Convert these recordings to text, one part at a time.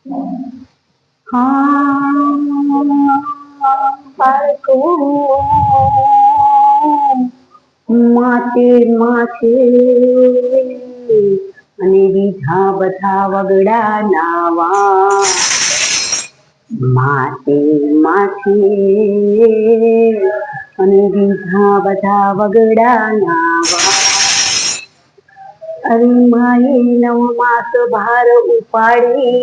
હા બાળકો માતે માથે અને બીજા બધા વગડા નાવા માતે માથે અને બીજા બધા વગડા નાવા અરે માએ 9 માસ ભાર ઉપાડી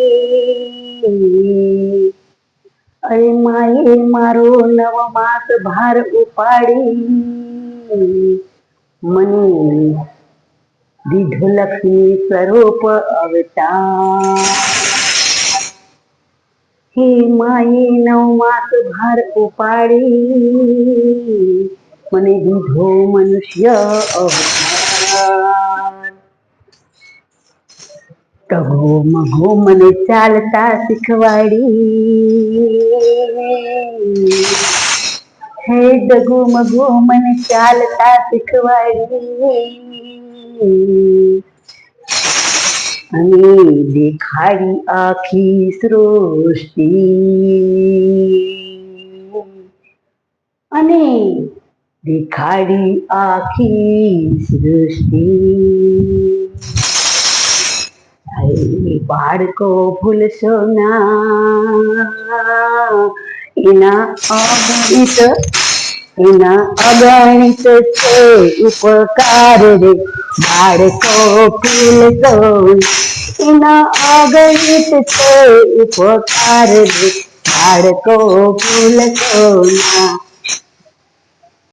અરે માએ મારો 9 માસ ભાર ઉપાડી મને દીધો લક્ષ્મી સ્વરૂપ અવતાર હે માએ 9 માસ ભાર ઉપાડી મને દીધો મનુષ્ય અવતાર કગો મગો મને ચાલતા શીખવાડી હે ડગો મગો મને ચાલતા શીખવાડી અને દેખાડી આખી સૃષ્ટિ અને દેખાડી આખી સૃષ્ટિ બાળકો ભૂલશો ના એના અગણિત છે ઉપકાર રે બાળકો ભૂલશો એના અગણિત છે ઉપકાર રે બાળકો ભૂલશો ના